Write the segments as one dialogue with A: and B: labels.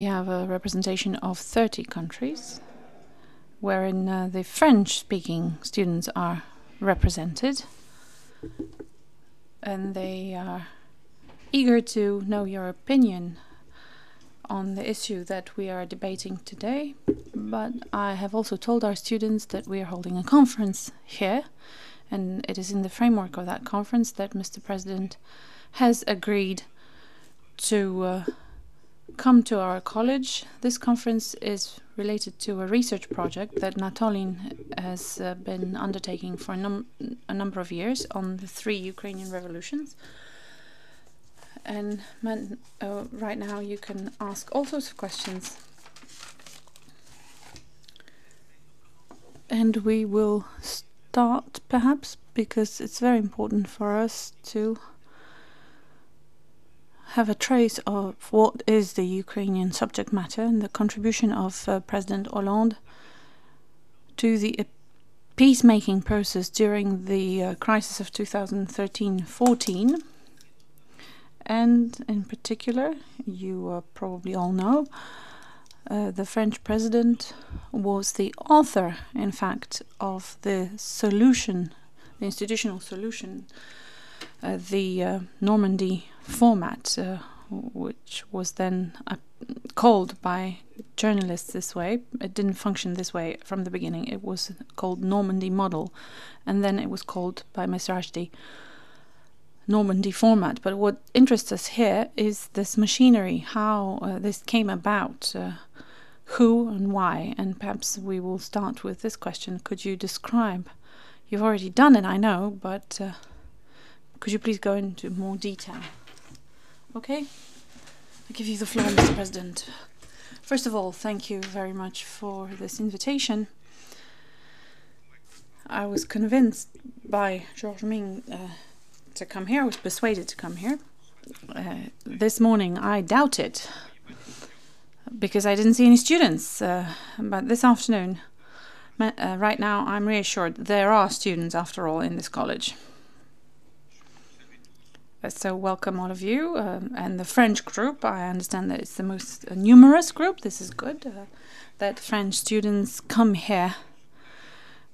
A: We have a representation of 30 countries, wherein the French-speaking students are represented, and they are eager to know your opinion on the issue that we are debating today. But I have also told our students that we are holding a conference here, and it is in the framework of that conference that Mr. President has agreed to come to our college. This conference is related to a research project that Natolin has been undertaking for a number of years on the 3 Ukrainian revolutions. And right now you can ask all sorts of questions. And we will start, perhaps, because it's very important for us to have a trace of what is the Ukrainian subject matter and the contribution of President Hollande to the peacemaking process during the crisis of 2013-14. And in particular, you probably all know, the French president was the author, in fact, of the solution, the institutional solution, the Normandy format, which was then called by journalists this way. It didn't function this way from the beginning. It was called Normandy model, and then it was called by Mr. Ashty Normandy format. But what interests us here is this machinery, how this came about, who and why. And perhaps we will start with this question. Could you describe? You've already done it, I know, but could you please go into more detail? Okay, I give you the floor, Mr. President. First of all, thank you very much for this invitation. I was convinced by Georges Ming to come here. I was persuaded to come here. This morning I doubted because I didn't see any students. But this afternoon, right now, I'm reassured there are students after all in this college. So welcome all of you, and the French group. I understand that it's the most numerous group. This is good, that French students come here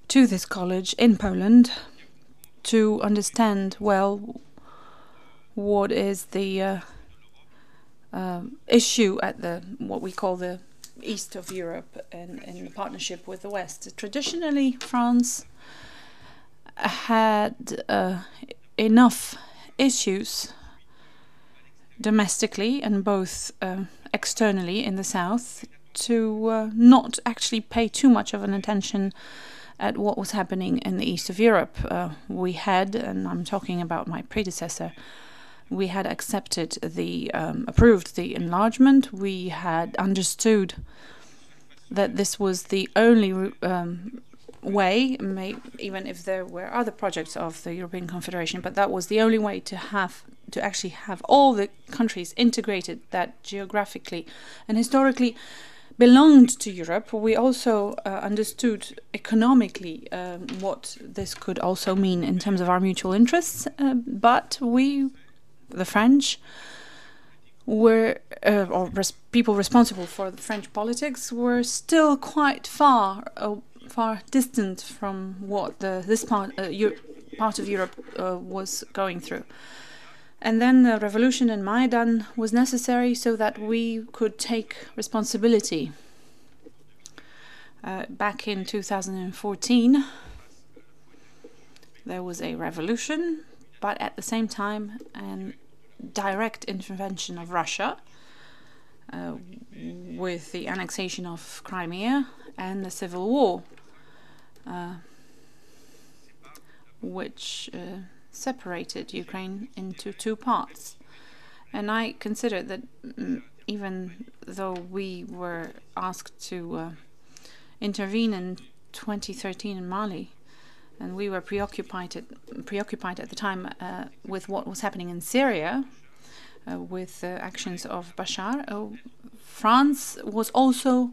A: to this college in Poland to understand well what is the issue at what we call the east of Europe and in the partnership with the West. Traditionally, France had enough issues domestically and both externally in the south to not actually pay too much of an attention at what was happening in the east of Europe. We had, and I'm talking about my predecessor, we had accepted approved the enlargement. We had understood that this was the only way, even if there were other projects of the European Confederation, but that was the only way to actually have all the countries integrated that geographically and historically belonged to Europe. We also understood economically what this could also mean in terms of our mutual interests, but we, the French, were, people responsible for the French politics, were still quite far distant from what this part of Europe was going through. And then the revolution in Maidan was necessary so that we could take responsibility. Back in 2014, there was a revolution, but at the same time, a direct intervention of Russia with the annexation of Crimea and the civil war, which separated Ukraine into two parts. And I consider that even though we were asked to intervene in 2013 in Mali, and we were preoccupied at the time with what was happening in Syria, with the actions of Bashar, France was also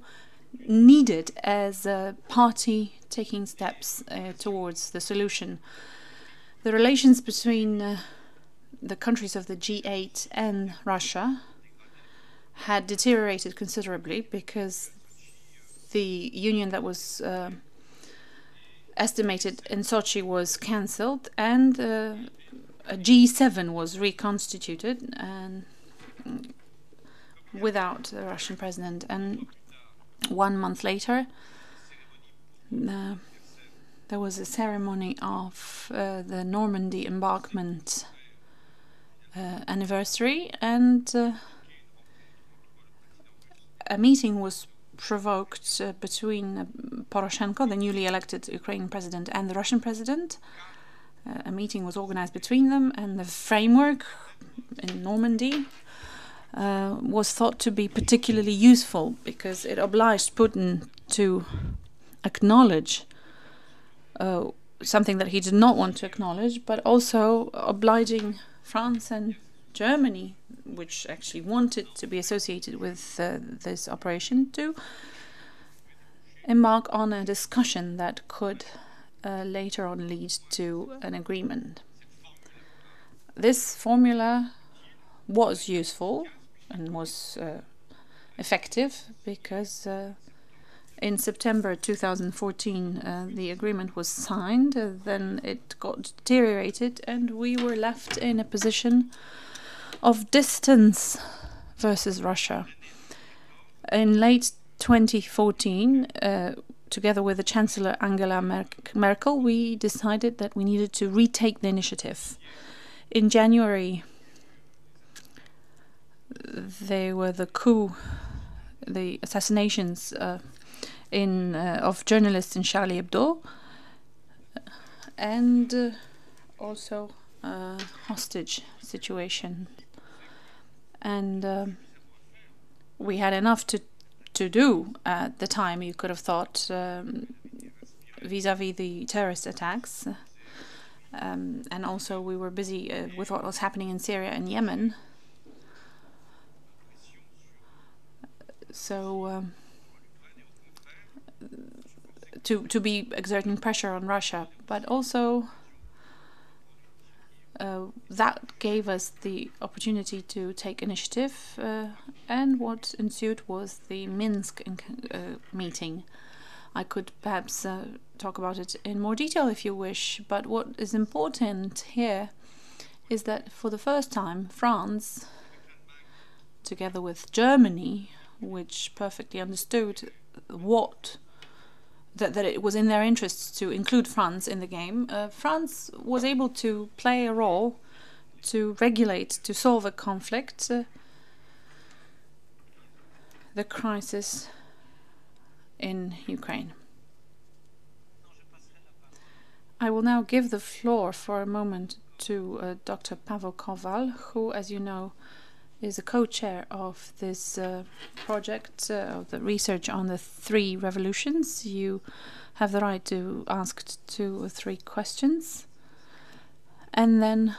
A: needed as a party taking steps towards the solution. The relations between the countries of the G8 and Russia had deteriorated considerably because the union that was estimated in Sochi was cancelled, and a G7 was reconstituted and without the Russian president. And 1 month later, there was a ceremony of the Normandy embarkment anniversary, and a meeting was provoked between Poroshenko, the newly elected Ukrainian president, and the Russian president. A meeting was organized between them, and the framework in Normandy was thought to be particularly useful because it obliged Putin to acknowledge something that he did not want to acknowledge, but also obliging France and Germany, which actually wanted to be associated with this operation, to embark on a discussion that could later on lead to an agreement. This formula was useful and was effective because in September 2014 the agreement was signed, then it got deteriorated, and we were left in a position of distance versus Russia. In late 2014, together with the Chancellor Angela Merkel, we decided that we needed to retake the initiative. In January, there were the coup, the assassinations of journalists in Charlie Hebdo, and also a hostage situation. And we had enough to do at the time, you could have thought, vis-à-vis the terrorist attacks. And also we were busy with what was happening in Syria and Yemen. So to be exerting pressure on Russia, but also that gave us the opportunity to take initiative, and what ensued was the Minsk meeting. I could perhaps talk about it in more detail if you wish, but what is important here is that for the first time France, together with Germany, which perfectly understood that it was in their interests to include France in the game, France was able to play a role to regulate, to solve a conflict, the crisis in Ukraine. I will now give the floor for a moment to Dr. Pavel Kowal, who, as you know, is a co-chair of this project of the research on the 3 revolutions. You have the right to ask 2 or 3 questions, and then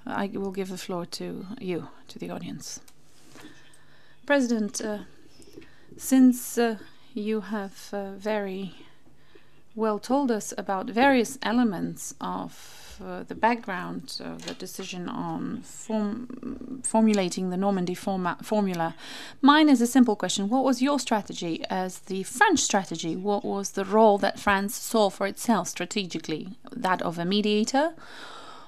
A: I will give the floor to you, to the audience. President, since you have very well told us about various elements of the background of the decision on formulating the Normandy formula, mine is a simple question. What was your strategy as the French strategy? What was the role that France saw for itself strategically? That of a mediator?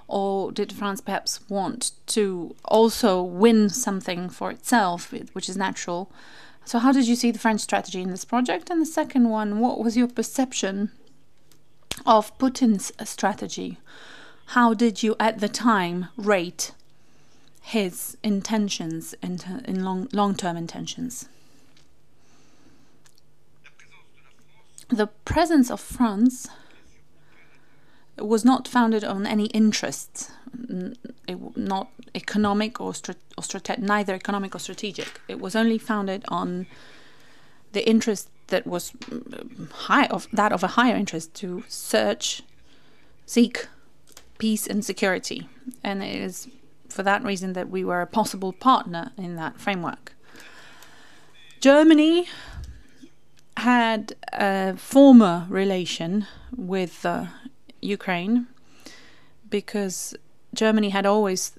A: Or did France perhaps want to also win something for itself, which is natural? So how did you see the French strategy in this project? And the second one, what was your perception of Putin's strategy? How did you at the time rate his intentions in long-term intentions? The presence of France was not founded on any interests, not economic or neither economic or strategic. It was only founded on the interest that was that of a higher interest to seek peace and security, and it is for that reason that we were a possible partner in that framework. Germany had a former relation with Ukraine because Germany had always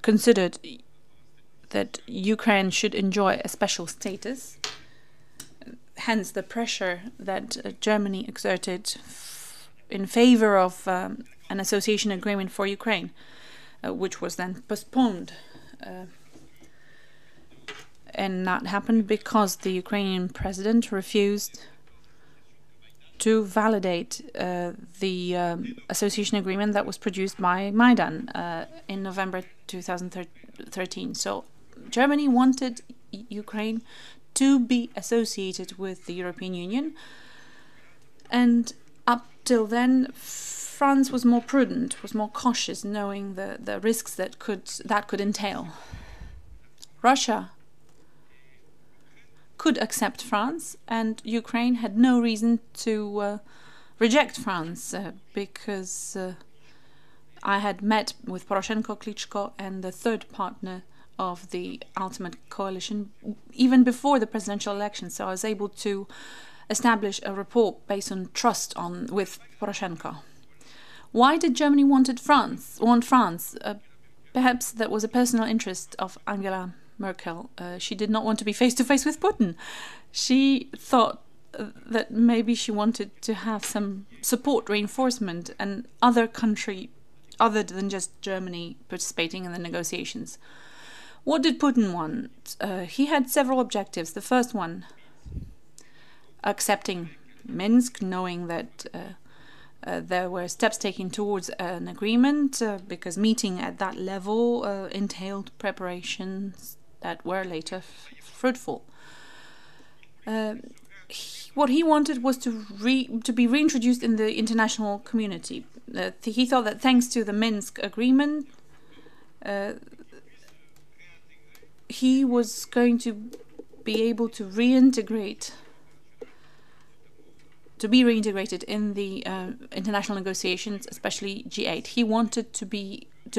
A: considered that Ukraine should enjoy a special status. Hence the pressure that Germany exerted in favor of an association agreement for Ukraine, which was then postponed. And that happened because the Ukrainian president refused to validate the association agreement that was produced by Maidan in November 2013. So Germany wanted Ukraine to be associated with the European Union, and up till then France was more prudent, was more cautious, knowing the risks that could entail. Russia could accept France, and Ukraine had no reason to reject France, because I had met with Poroshenko, Klitschko, and the third partner of the ultimate coalition even before the presidential election, so I was able to establish a rapport based on trust with Poroshenko. Why did Germany want France? Perhaps that was a personal interest of Angela Merkel. She did not want to be face to face with Putin. She thought that maybe she wanted to have some support, reinforcement, and other country other than just Germany participating in the negotiations. What did Putin want? He had several objectives. The first one, accepting Minsk, knowing that there were steps taken towards an agreement, because meeting at that level entailed preparations that were later fruitful. What he wanted was to be reintroduced in the international community. He thought that thanks to the Minsk agreement, he was going to be able to be reintegrated in the international negotiations, especially G8. He wanted to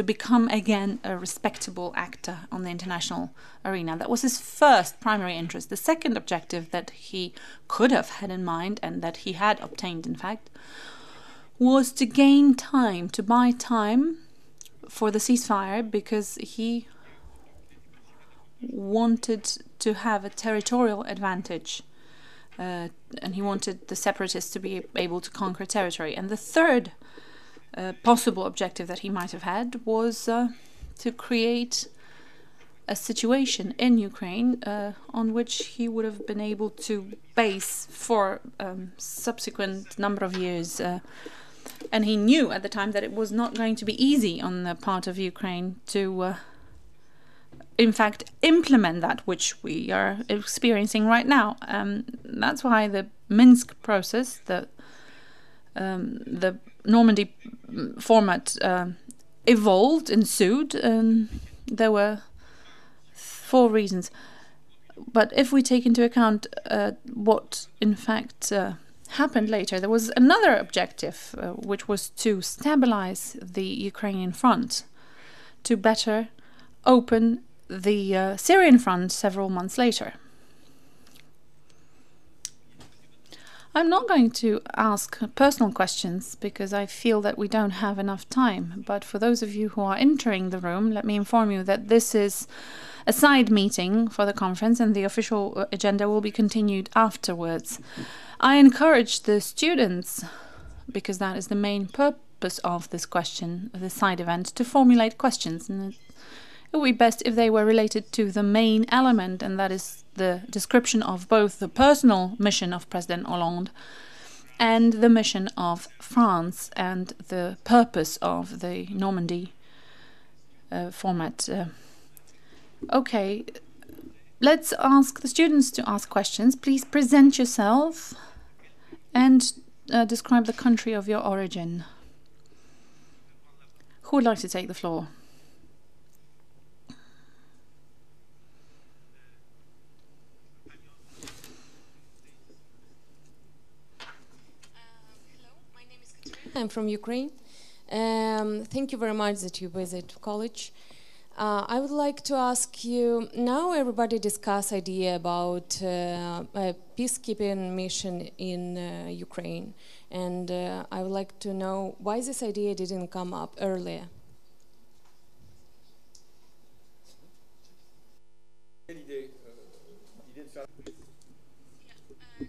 A: become again a respectable actor on the international arena. That was his first primary interest. The second objective that he could have had in mind, and that he had obtained, in fact, was to gain time, to buy time for the ceasefire, because he wanted to have a territorial advantage, and he wanted the separatists to be able to conquer territory. And the third possible objective that he might have had was to create a situation in Ukraine on which he would have been able to base for subsequent number of years. And he knew at the time that it was not going to be easy on the part of Ukraine to in fact implement that which we are experiencing right now. That's why the Minsk process, the Normandy format ensued. There were 4 reasons. But if we take into account what in fact happened later, there was another objective, which was to stabilize the Ukrainian front, to better open the Syrian front several months later. I'm not going to ask personal questions because I feel that we don't have enough time. But for those of you who are entering the room, let me inform you that this is a side meeting for the conference, and the official agenda will be continued afterwards. I encourage the students, because that is the main purpose of this side event, to formulate questions. And it would be best if they were related to the main element, and that is the description of both the personal mission of President Hollande and the mission of France and the purpose of the Normandy format. Okay, let's ask the students to ask questions. Please present yourself and describe the country of your origin. Who would like to take the floor?
B: I'm from Ukraine. Thank you very much that you visit college. I would like to ask you, now everybody discuss idea about a peacekeeping mission in Ukraine, and I would like to know why this idea didn't come up earlier.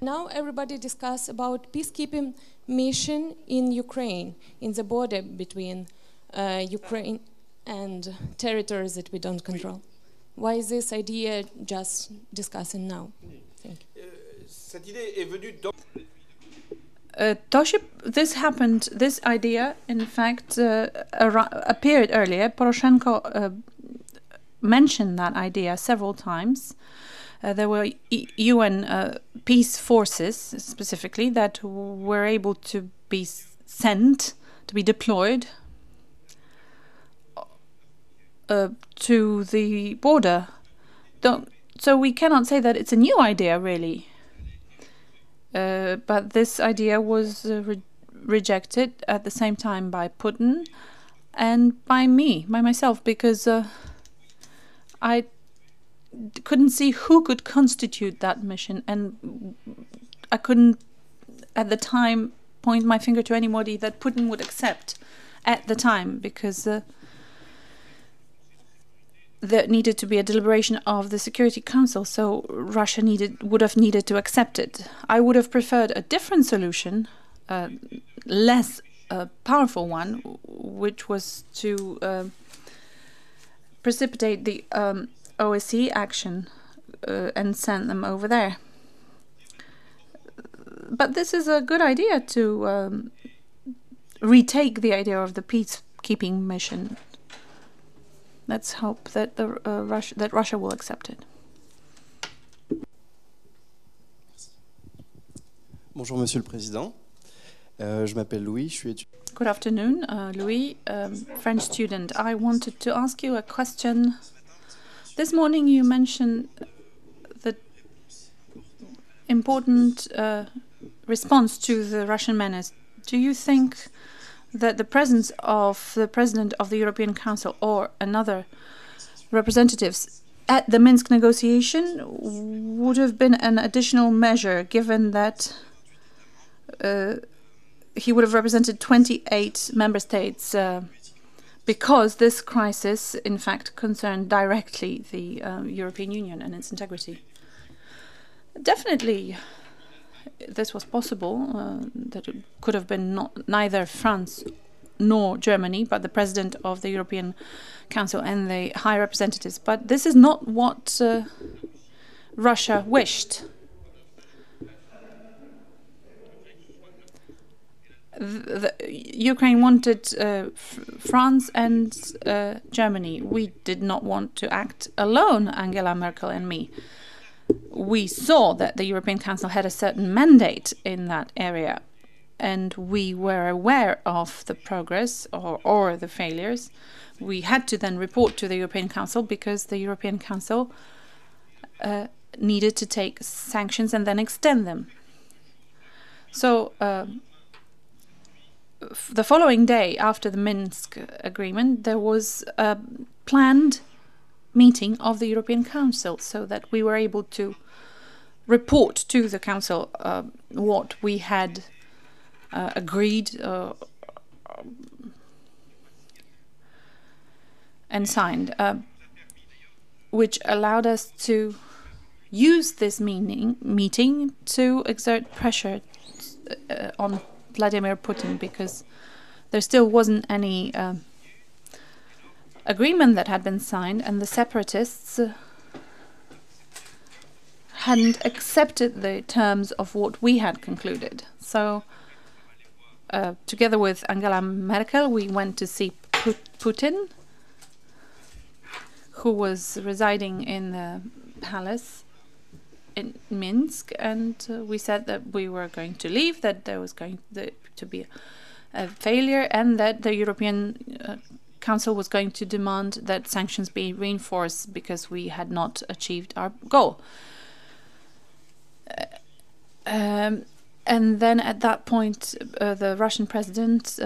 B: Now everybody discuss about peacekeeping mission in Ukraine, in the border between Ukraine and territories that we don't control. Why is this idea just discussing now? Thank you.
A: This idea, in fact, appeared earlier. Poroshenko mentioned that idea several times. There were UN peace forces, specifically, that were able to be sent, to be deployed to the border. So we cannot say that it's a new idea, really. But this idea was rejected at the same time by Putin and by myself, because I couldn't see who could constitute that mission, and I couldn't at the time point my finger to anybody that Putin would accept at the time, because there needed to be a deliberation of the Security Council, so Russia would have needed to accept it. I would have preferred a different solution, less powerful one, which was to precipitate the OSCE action and send them over there. But this is a good idea to retake the idea of the peacekeeping mission. Let's hope that Russia will accept it.
C: Bonjour, Monsieur le Président. Je m'appelle Louis, je suis étudiant.
A: Good afternoon, Louis, French student. I wanted to ask you a question. This morning you mentioned the important response to the Russian menace. Do you think that the presence of the President of the European Council or another representatives at the Minsk negotiation would have been an additional measure, given that he would have represented 28 member states, because this crisis, in fact, concerned directly the European Union and its integrity? Definitely, this was possible, that it could have been neither France nor Germany, but the President of the European Council and the High Representatives. But this is not what Russia wished. Ukraine wanted France and Germany. We did not want to act alone, Angela Merkel and me. We saw that the European Council had a certain mandate in that area, and we were aware of the progress or the failures. We had to then report to the European Council, because the European Council needed to take sanctions and then extend them. So the following day, after the Minsk agreement, there was a planned meeting of the European Council, so that we were able to report to the Council what we had agreed and signed, which allowed us to use this meeting to exert pressure on Vladimir Putin, because there still wasn't any agreement that had been signed, and the separatists hadn't accepted the terms of what we had concluded. So together with Angela Merkel, we went to see Putin, who was residing in the palace in Minsk, and we said that we were going to leave, that there was going to be a failure, and that the European Council was going to demand that sanctions be reinforced because we had not achieved our goal. And then at that point, the Russian president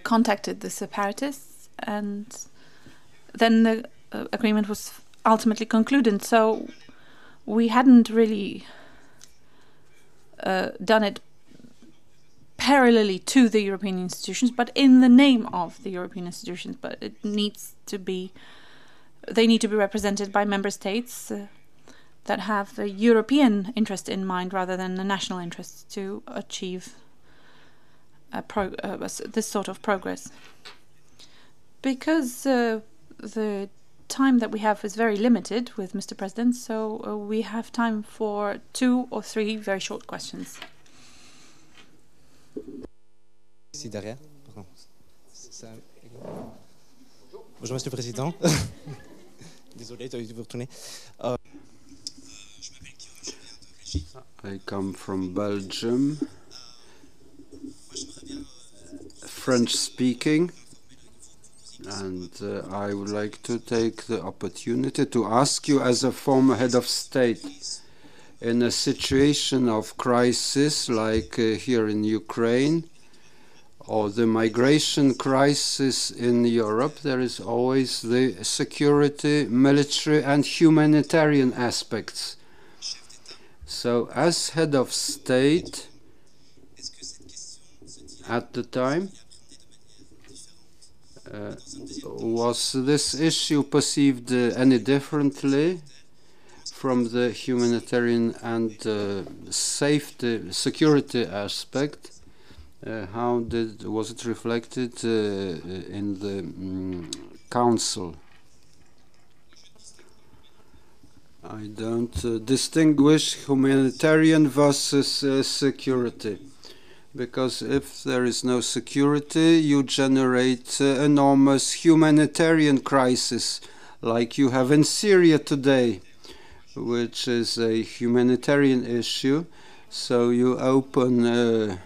A: contacted the separatists, and then the agreement was ultimately concluded. So we hadn't really done it parallelly to the European institutions, but in the name of the European institutions. But it needs to be, they need to be represented by member states, that have the European interest in mind rather than the national interests to achieve this sort of progress. Because the time that we have is very limited with Mr. President, so we have time for 2 or 3 very short questions.
C: Ici derrière. Pardon. Bonjour, Monsieur le Président. Désolé, tu as dû vous retourner.
D: I come from Belgium, French speaking, and I would like to take the opportunity to ask you, as a former head of state, in a situation of crisis like here in Ukraine, or the migration crisis in Europe, there is always the security, military and humanitarian aspects. So, as head of state at the time, was this issue perceived any differently from the humanitarian and security aspect? How was it reflected in the Council? I don't distinguish humanitarian versus security, because if there is no security, you generate enormous humanitarian crisis, like you have in Syria today, which is a humanitarian issue. So you open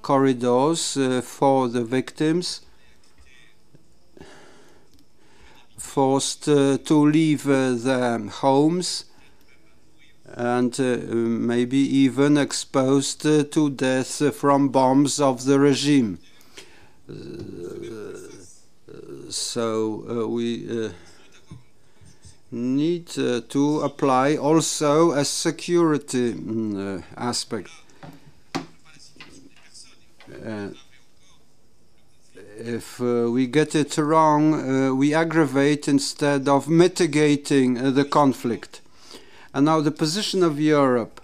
D: corridors for the victims, forced to leave their homes, and maybe even exposed to death from bombs of the regime. So we need to apply also a security aspect. If we get it wrong, we aggravate instead of mitigating the conflict. And now the position of Europe.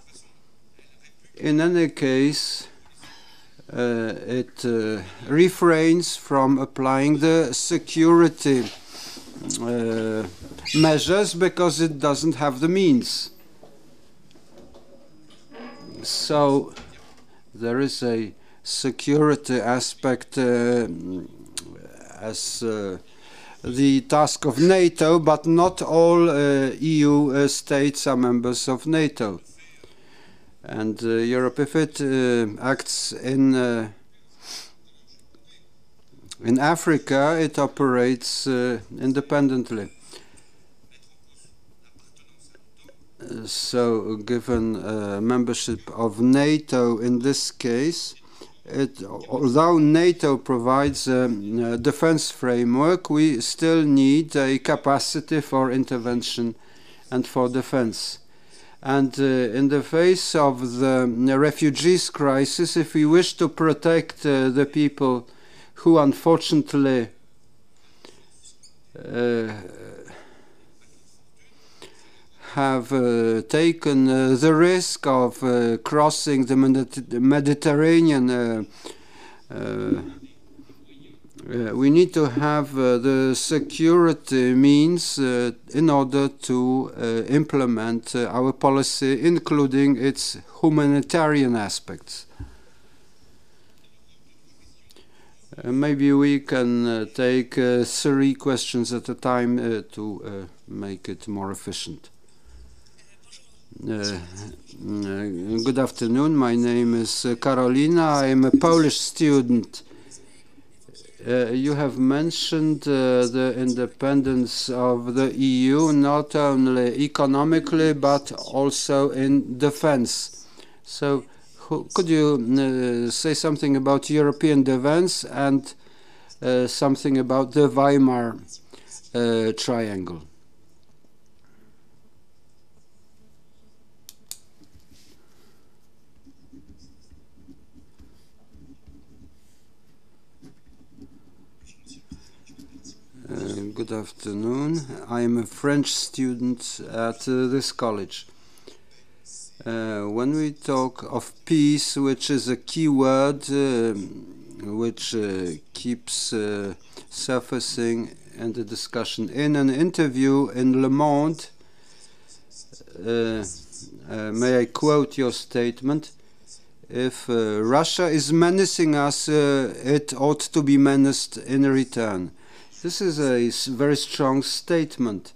D: In any case, it refrains from applying the security measures because it doesn't have the means. So there is a security aspect as the task of NATO, but not all EU states are members of NATO. And Europe, if it acts in Africa, it operates independently. So, given membership of NATO in this case, although NATO provides a defense framework, we still need a capacity for intervention and for defense. And in the face of the refugees crisis, if we wish to protect the people who unfortunately have taken the risk of crossing the Mediterranean, we need to have the security means in order to implement our policy, including its humanitarian aspects. Maybe we can take 3 questions at a time to make it more efficient. Good afternoon. My name is Karolina. I am a Polish student. You have mentioned the independence of the EU, not only economically, but also in defense. So could you say something about European defense and something about the Weimar Triangle? Good afternoon. I am a French student at this college. When we talk of peace, which is a key word which keeps surfacing in the discussion, in an interview in Le Monde, may I quote your statement? If Russia is menacing us, it ought to be menaced in return. This is a very strong statement.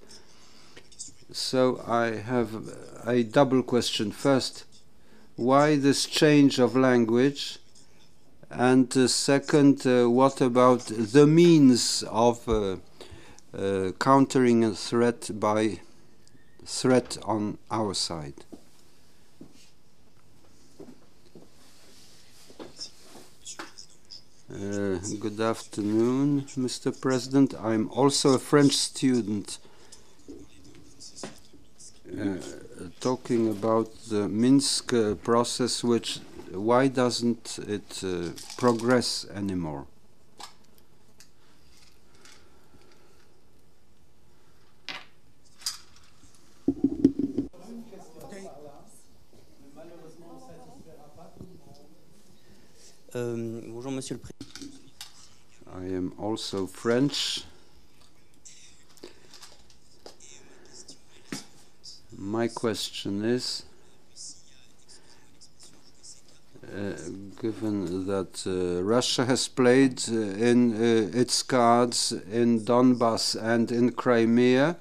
D: So I have a double question. First, why this change of language? And second, what about the means of countering a threat by threat on our side? Good afternoon, Mr. President. I'm also a French student. Talking about the Minsk process, why doesn't it progress anymore?
E: Bonjour, Monsieur le Président.
D: I am also French. My question is, given that Russia has played in its cards in Donbass and in Crimea,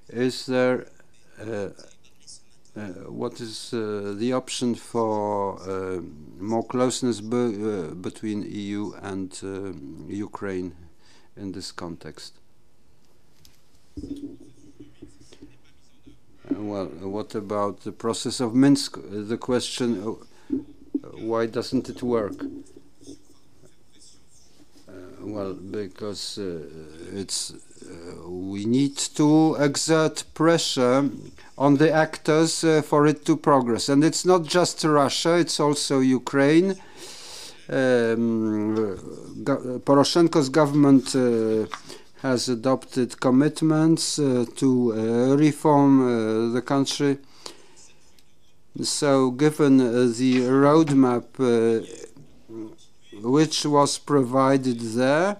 D: is there what is the option for more closeness between EU and Ukraine in this context? Well, what about the process of Minsk? The question, why doesn't it work? Well, because we need to exert pressure on the actors for it to progress. And it's not just Russia, it's also Ukraine. Poroshenko's government has adopted commitments to reform the country. So given the roadmap which was provided there,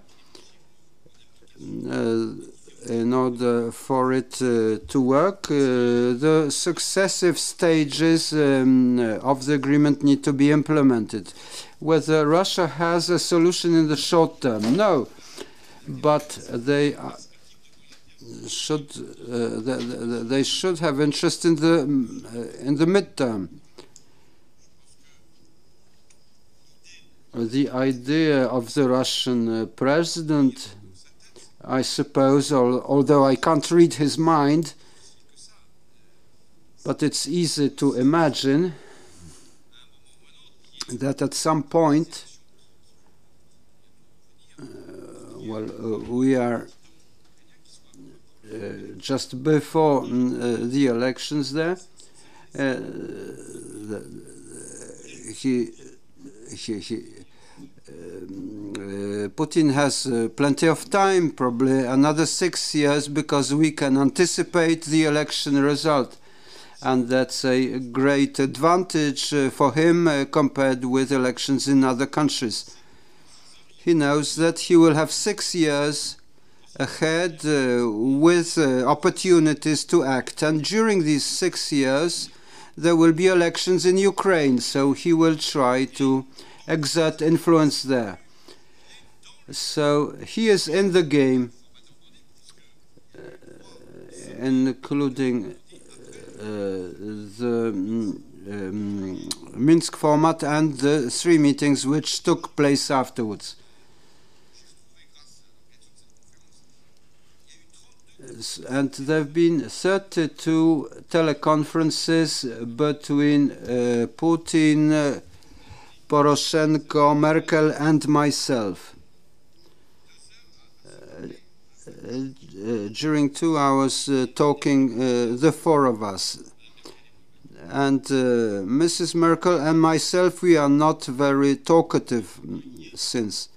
D: in order for it to work, the successive stages of the agreement need to be implemented. Whether Russia has a solution in the short term, no. But they should have interest in the midterm. The idea of the Russian president, I suppose, although I can't read his mind, but it's easy to imagine that at some point, we are just before the elections there. Putin has plenty of time, probably another 6 years, because we can anticipate the election result. And that's a great advantage for him compared with elections in other countries. He knows that he will have 6 years ahead with opportunities to act. And during these 6 years, there will be elections in Ukraine, so he will try to exert influence there. So he is in the game, including the Minsk format and the 3 meetings which took place afterwards. And there have been 32 teleconferences between Putin, Poroshenko, Merkel and myself. During 2 hours talking, the 4 of us. And Mrs. Merkel and myself, we are not very talkative since,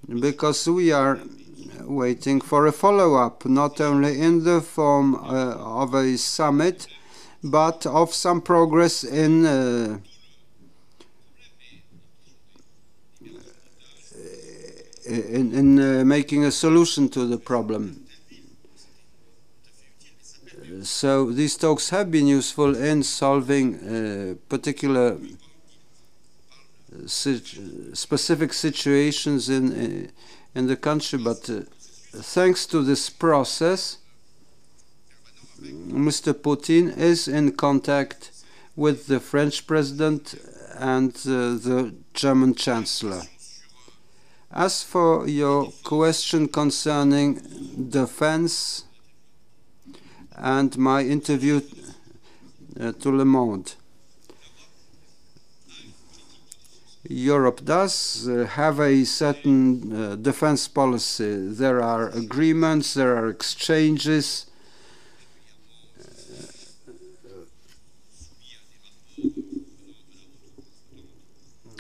D: because we are waiting for a follow-up, not only in the form of a summit, but of some progress in making a solution to the problem. So these talks have been useful in solving particular specific situations in the country, but thanks to this process, Mr. Putin is in contact with the French president and the German chancellor. As for your question concerning defense and my interview to Le Monde, Europe does have a certain defense policy. There are agreements, there are exchanges.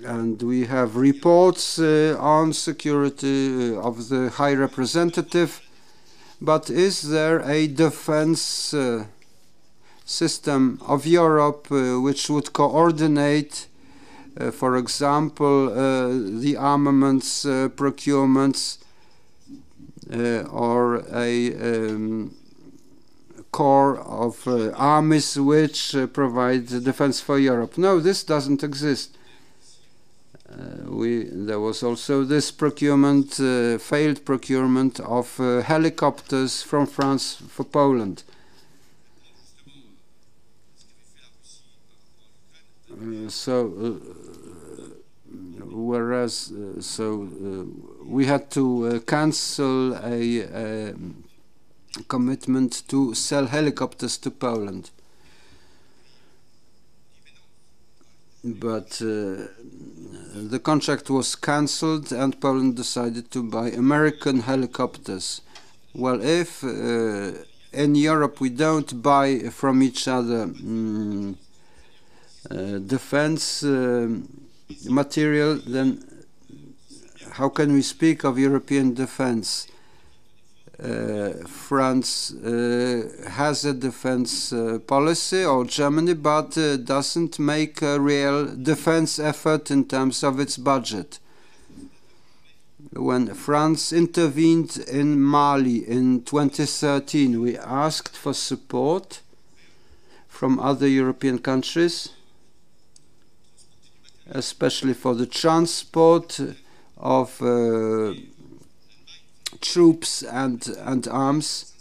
D: And we have reports on security of the High Representative. But is there a defense system of Europe which would coordinate, for example, the armaments procurements or a corps of armies which provide defense for Europe? No, this doesn't exist. There was also this procurement, failed procurement of helicopters from France for Poland. We had to cancel a commitment to sell helicopters to Poland. But the contract was cancelled and Poland decided to buy American helicopters. Well, if in Europe we don't buy from each other defense material, then how can we speak of European defense? France has a defense policy, or Germany, but doesn't make a real defense effort in terms of its budget. When France intervened in Mali in 2013, we asked for support from other European countries, especially for the transport of troops and arms,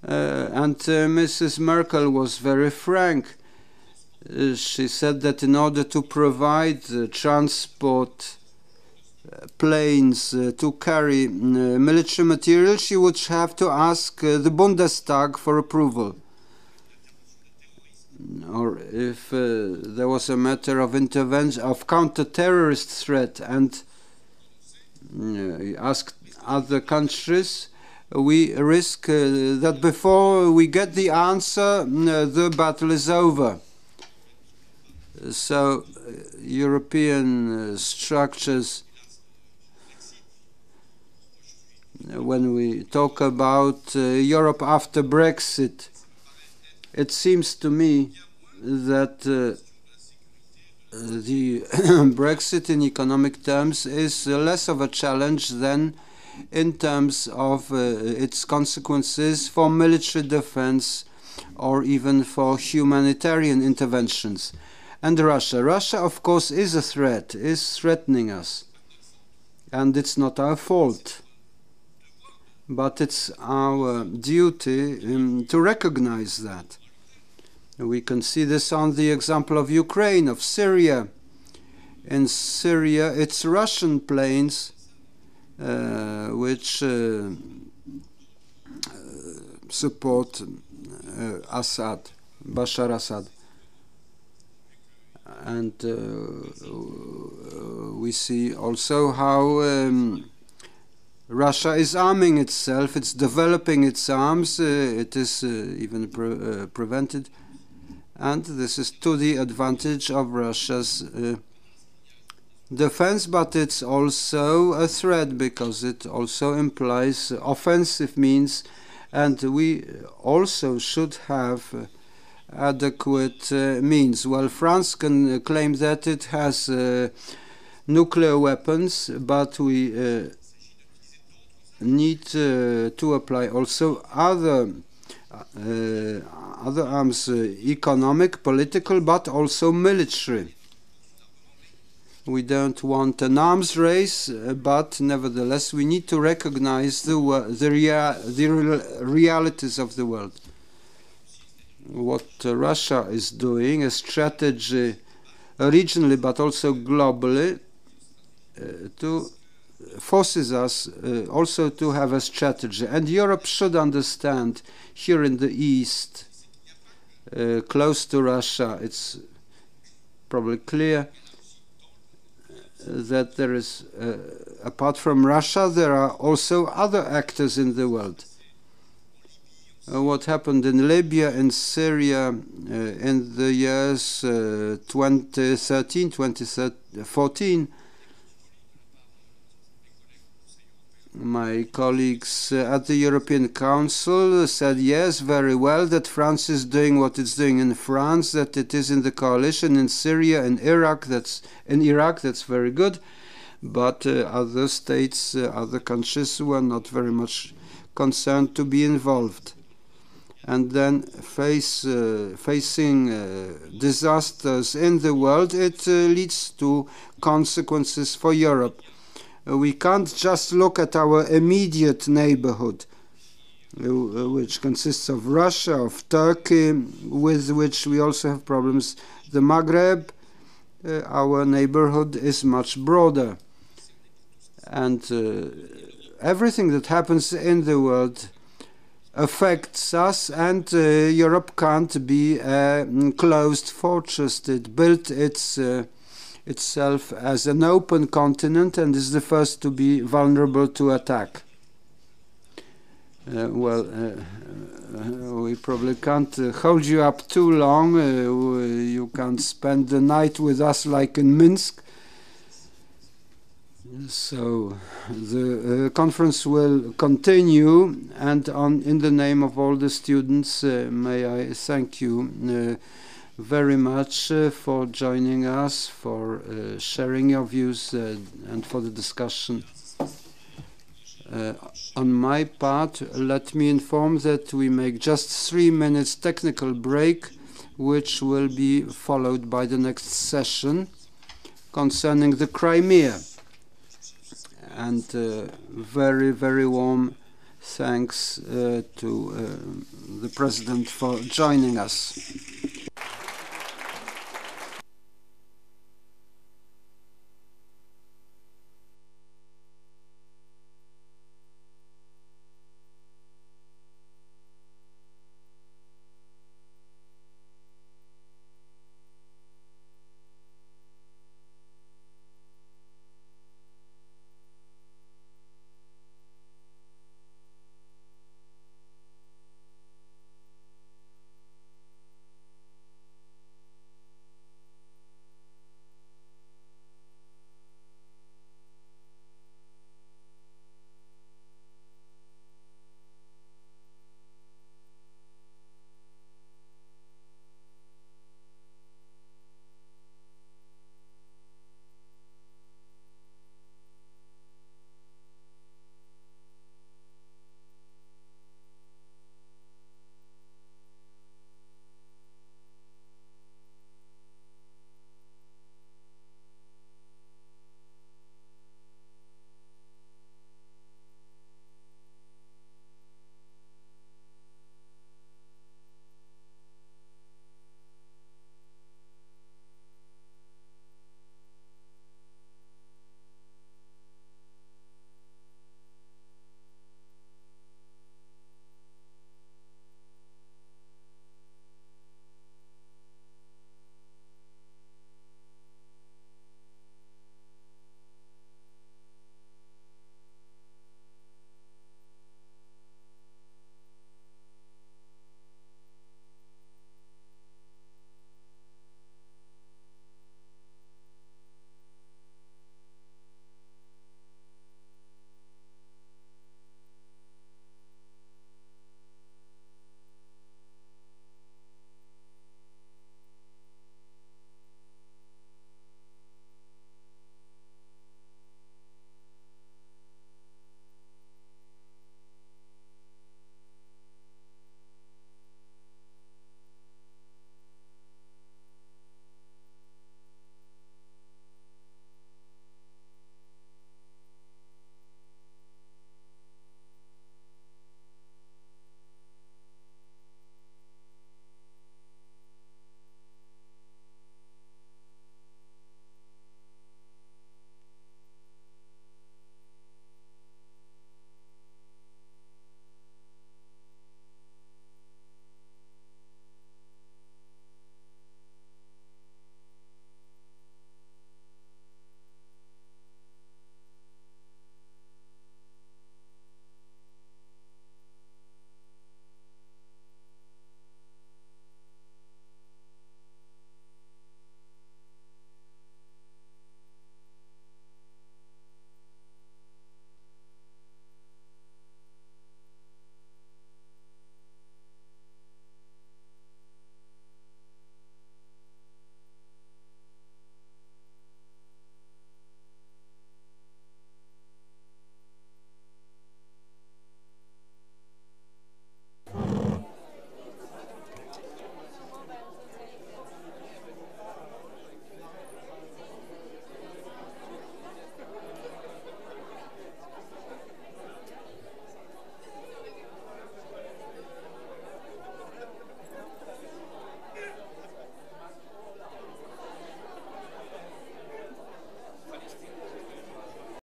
D: and Mrs. Merkel was very frank. She said that in order to provide transport planes to carry military material, she would have to ask the Bundestag for approval. Or if there was a matter of intervention, of counter-terrorist threat, and asked other countries, we risk that before we get the answer, the battle is over. So European structures, when we talk about Europe after Brexit, it seems to me that the Brexit in economic terms is less of a challenge than in terms of its consequences for military defense or even for humanitarian interventions. And Russia. Russia, of course, is a threat, is threatening us. And it's not our fault. But it's our duty to recognize that. We can see this on the example of Ukraine, of Syria. In Syria, it's Russian planes which support Bashar Assad. And we see also how Russia is arming itself, it's developing its arms, it is even prevented. And this is to the advantage of Russia's defense, but it's also a threat because it also implies offensive means, and we also should have adequate means. Well, France can claim that it has nuclear weapons, but we need to apply also other arms, economic, political, but also military. We don't want an arms race, but nevertheless we need to recognize the realities of the world. What Russia is doing, a strategy regionally but also globally, forces us also to have a strategy. And Europe should understand, here in the East, close to Russia, it's probably clear that there is, apart from Russia, there are also other actors in the world. What happened in Libya and Syria in the years 2013, 2014, my colleagues at the European Council said, yes, very well, that France is doing what it's doing in France, that it is in the coalition in Syria and Iraq, that's very good, but other states, other countries were not very much concerned to be involved. And then facing disasters in the world, it leads to consequences for Europe. We can't just look at our immediate neighborhood, which consists of Russia, of Turkey, with which we also have problems. The Maghreb, our neighborhood, is much broader. And everything that happens in the world affects us, and Europe can't be a closed fortress. It built itself as an open continent and is the first to be vulnerable to attack. We probably can't hold you up too long. You can't spend the night with us like in Minsk. So the conference will continue, and in the name of all the students, may I thank you very much for joining us, for sharing your views, and for the discussion. On my part, let me inform that we make just 3 minutes technical break, which will be followed by the next session concerning the Crimea. And very, very warm thanks to the President for joining us.